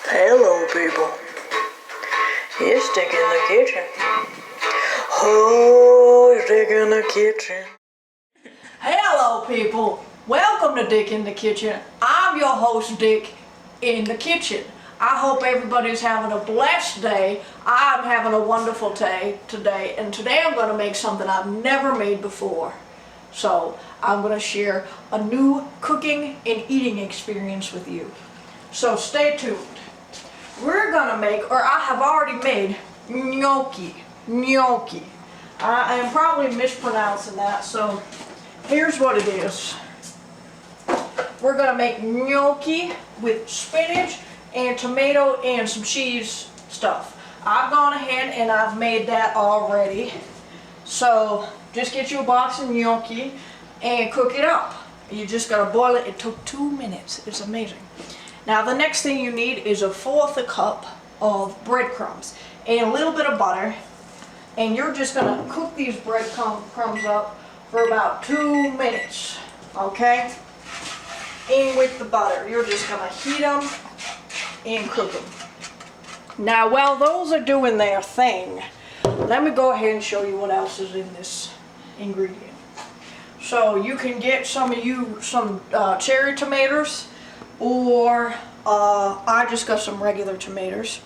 Hello, people. It's Dick in the kitchen. Oh, it's Dick in the kitchen. Hello, people. Welcome to Dick in the Kitchen. I'm your host, Dick in the Kitchen. I hope everybody's having a blessed day. I'm having a wonderful day today, and today I'm going to make something I've never made before. So I'm going to share a new cooking and eating experience with you. So stay tuned. We're going to make, or I have already made, gnocchi. Gnocchi. I am probably mispronouncing that, so here's what it is. We're going to make gnocchi with spinach and tomato and some cheese stuff. I've gone ahead and I've made that already. So just get you a box of gnocchi and cook it up. You just got to boil it. It took 2 minutes. It's amazing. Now the next thing you need is 1/4 cup of breadcrumbs and a little bit of butter. And you're just going to cook these breadcrumbs up for about 2 minutes. Okay? In with the butter. You're just going to heat them and cook them. Now while those are doing their thing, let me go ahead and show you what else is in this ingredient. So you can get some cherry tomatoes, or I just got some regular tomatoes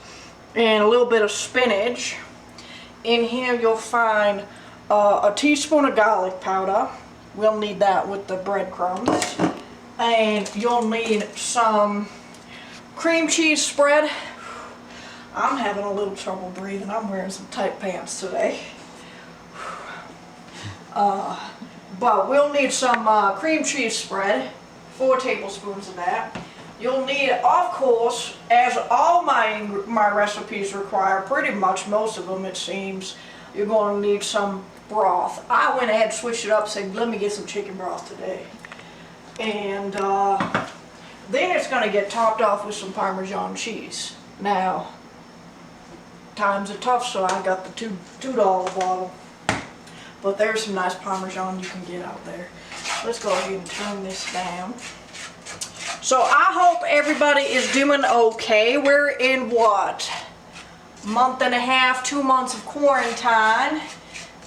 and a little bit of spinach. In here you'll find a teaspoon of garlic powder. We'll need that with the breadcrumbs. And you'll need some cream cheese spread. I'm having a little trouble breathing. I'm wearing some tight pants today. But we'll need some cream cheese spread, 4 tablespoons of that. You'll need, of course, as all my recipes require, pretty much most of them it seems, you're going to need some broth. I went ahead and switched it up, said let me get some chicken broth today. And then it's going to get topped off with some Parmesan cheese. Now, times are tough, so I got the $2 bottle. But there's some nice Parmesan you can get out there. Let's go ahead and turn this down. So I hope everybody is doing okay. We're in what? Month and a half, 2 months of quarantine.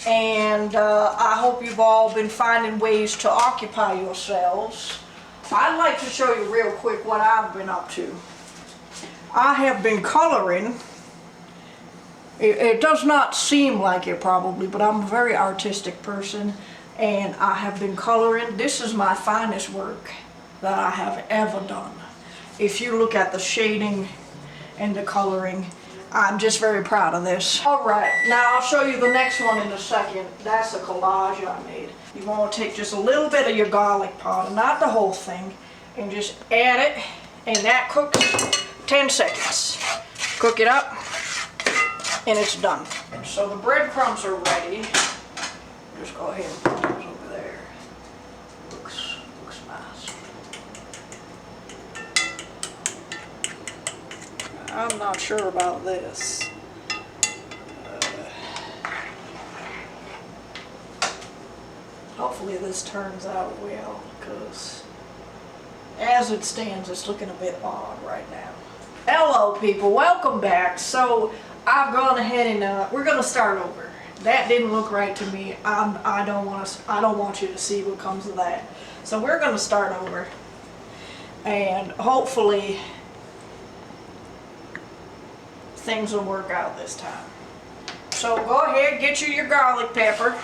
And I hope you've all been finding ways to occupy yourselves. I'd like to show you real quick what I've been up to. I have been coloring. It does not seem like it probably, but I'm a very artistic person, and I have been coloring. This is my finest work that I have ever done. If you look at the shading and the coloring, I'm just very proud of this. Alright, now I'll show you the next one in a second. That's a collage I made. You want to take just a little bit of your garlic powder, not the whole thing, and just add it, and that cooks 10 seconds. Cook it up, and it's done. So the breadcrumbs are ready. Just go ahead and put those over there. Looks nice. I'm not sure about this. Hopefully this turns out well, because as it stands, it's looking a bit odd right now. Hello, people. Welcome back. So I've gone ahead and we're gonna start over. That didn't look right to me. I don't want you to see what comes of that. So we're gonna start over, and hopefully things will work out this time. So go ahead, get you your garlic pepper,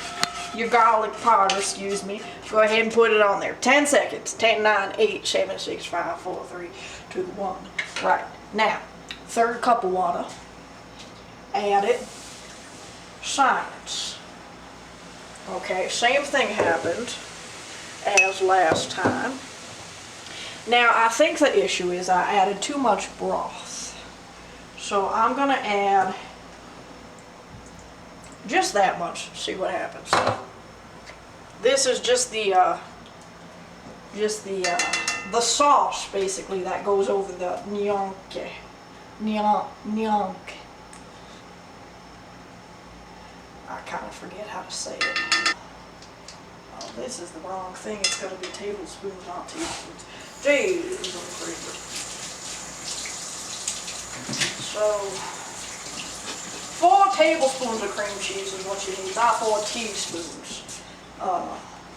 your garlic powder, excuse me. Go ahead and put it on there. 10 seconds. 10, 9, 8, 7, 6, 5, 4, 3, 2, 1. Right. Now, 1/3 cup of water. Add it. Silence. Okay, same thing happened as last time. Now, I think the issue is I added too much broth. So I'm going to add just that much, see what happens. This is just the sauce basically that goes over the gnocchi. Gnocchi. I kind of forget how to say it. Oh, this is the wrong thing. It's going to be tablespoons, not teaspoons. Jeez, So 4 tablespoons of cream cheese is what you need, not 4 teaspoons.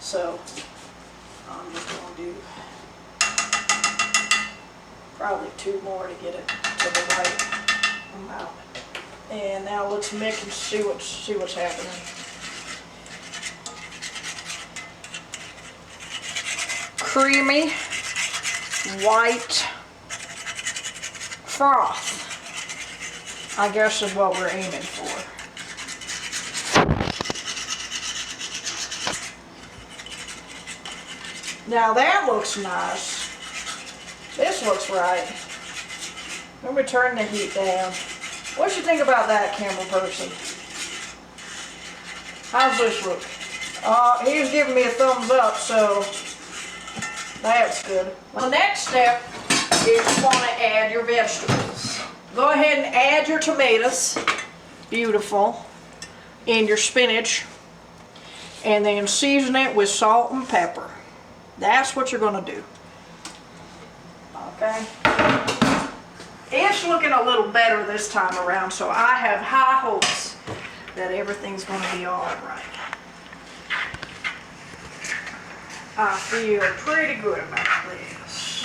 So I'm just going to do probably 2 more to get it to the right amount. And now let's mix and see what's happening. Creamy white froth, I guess, is what we're aiming for. Now that looks nice. This looks right. Let me turn the heat down. What you think about that, camera person? How's this look? He's giving me a thumbs up, so that's good. The next step is you want to add your vegetables. Go ahead and add your tomatoes, beautiful, and your spinach, and then season it with salt and pepper. That's what you're going to do. Okay? It's looking a little better this time around, so I have high hopes that everything's going to be all right. I feel pretty good about this.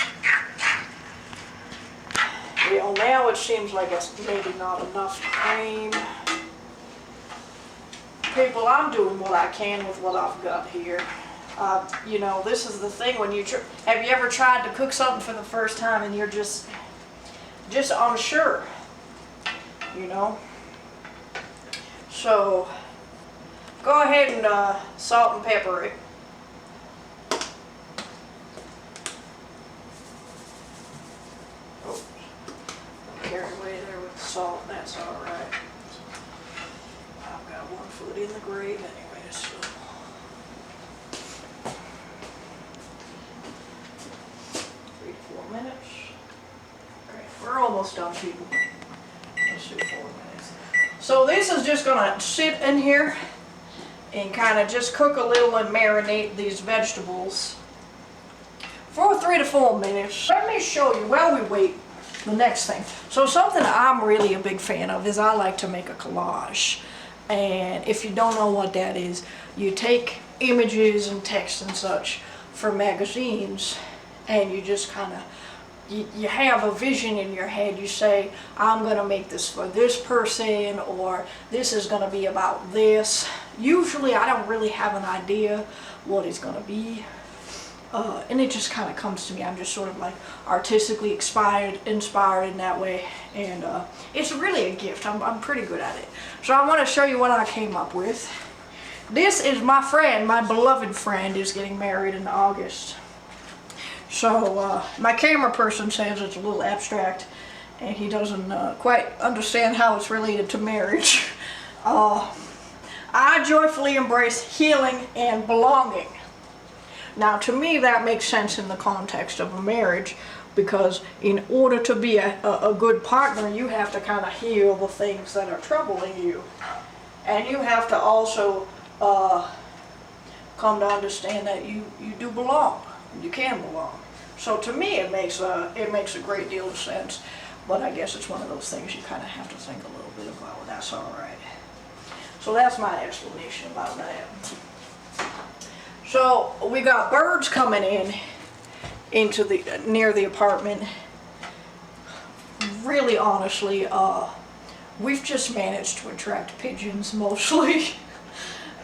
Well, now it seems like it's maybe not enough cream. People, I'm doing what I can with what I've got here. You know, this is the thing when you have you ever tried to cook something for the first time and you're just unsure, you know? So go ahead and salt and pepper it. Carried away there with the salt, that's all right. I've got 1 foot in the grave anyway, so. 3 to 4 minutes. Okay, we're almost done, people. Let's do 4 minutes. So this is just gonna sit in here and kind of just cook a little and marinate these vegetables for 3 to 4 minutes. Let me show you while we wait. The next thing. So something I'm really a big fan of is I like to make a collage. And if you don't know what that is, you take images and text and such from magazines and you just kind of, you have a vision in your head. You say, I'm going to make this for this person, or this is going to be about this. Usually I don't really have an idea what it's going to be. And it just kind of comes to me. I'm just sort of like artistically inspired in that way, and it's really a gift. I'm pretty good at it. So I want to show you what I came up with. This is my friend, my beloved friend, is getting married in August. So my camera person says it's a little abstract, and he doesn't quite understand how it's related to marriage. I joyfully embrace healing and belonging. Now, to me, that makes sense in the context of a marriage, because in order to be a good partner, you have to kind of heal the things that are troubling you. And you have to also come to understand that you do belong. You can belong. So to me, it makes a great deal of sense. But I guess it's one of those things you kind of have to think a little bit about. That's all right. So that's my explanation about that. So we got birds coming into near the apartment. Really, honestly, we've just managed to attract pigeons mostly.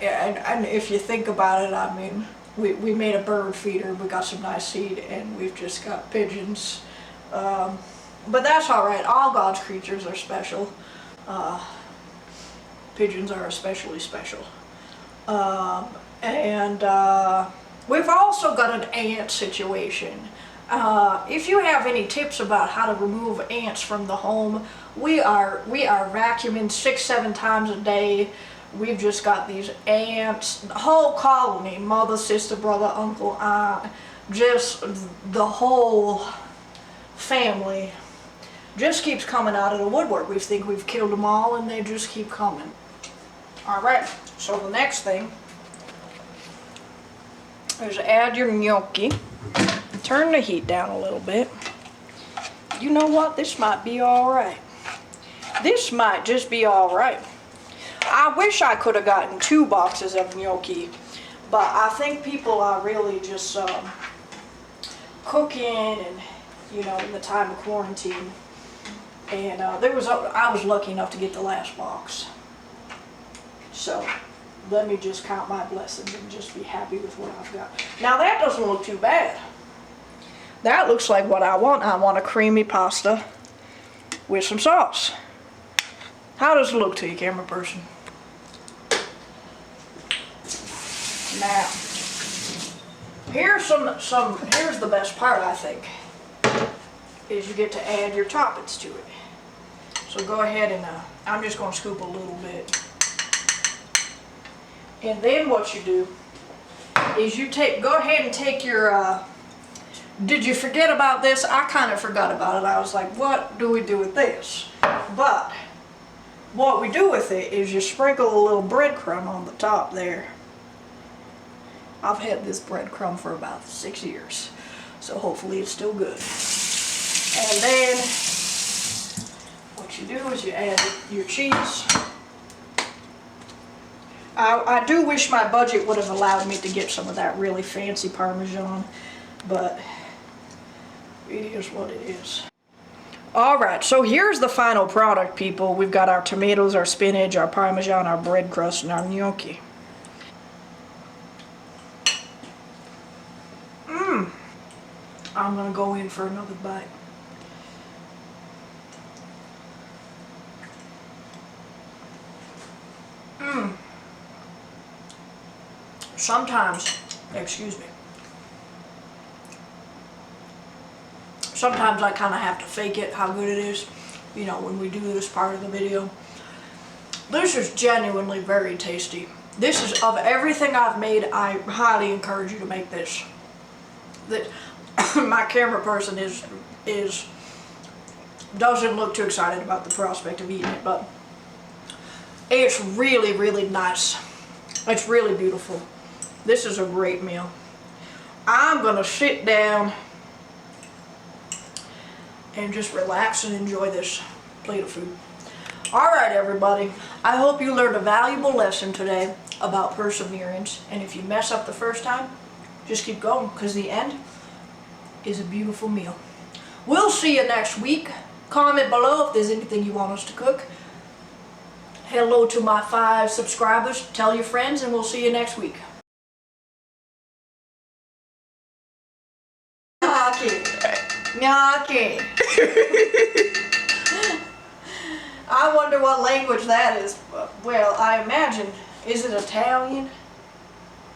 and if you think about it, I mean, we made a bird feeder. We got some nice seed, and we've just got pigeons. But that's all right. All God's creatures are special. Pigeons are especially special. And we've also got an ant situation. If you have any tips about how to remove ants from the home, we are vacuuming 6-7 times a day. We've just got these ants, the whole colony, mother, sister, brother, uncle, aunt, just the whole family just keeps coming out of the woodwork. We think we've killed them all, and they just keep coming. All right, so the next thing is add your gnocchi. Turn the heat down a little bit. You know what? This might be all right. This might just be all right. I wish I could have gotten 2 boxes of gnocchi, but I think people are really just cooking and, you know, in the time of quarantine. And I was lucky enough to get the last box. So let me just count my blessings and just be happy with what I've got. Now that doesn't look too bad. That looks like what I want. I want a creamy pasta with some sauce. How does it look to you, camera person? Now, here's here's the best part, I think, is you get to add your toppings to it. So go ahead and, I'm just gonna scoop a little bit. And then what you do is you go ahead and take your, did you forget about this? I kind of forgot about it. I was like, what do we do with this? But what we do with it is you sprinkle a little breadcrumb on the top there. I've had this breadcrumb for about 6 years, so hopefully it's still good. And then what you do is you add your cheese. I do wish my budget would have allowed me to get some of that really fancy Parmesan, but it is what it is. Alright, so here's the final product, people. We've got our tomatoes, our spinach, our Parmesan, our bread crust, and our gnocchi. I'm gonna go in for another bite. Sometimes, excuse me, sometimes I kind of have to fake it, how good it is, you know, when we do this part of the video. This is genuinely very tasty. This is, of everything I've made, I highly encourage you to make this. That my camera person doesn't look too excited about the prospect of eating it, but it's really, really nice. It's really beautiful. This is a great meal. I'm gonna sit down and just relax and enjoy this plate of food. Alright everybody, I hope you learned a valuable lesson today about perseverance, and if you mess up the first time, just keep going, because the end is a beautiful meal. We'll see you next week. Comment below if there's anything you want us to cook. Hello to my 5 subscribers. Tell your friends, and we'll see you next week. Gnocchi. Gnocchi. I wonder what language that is. Well, I imagine, is it Italian?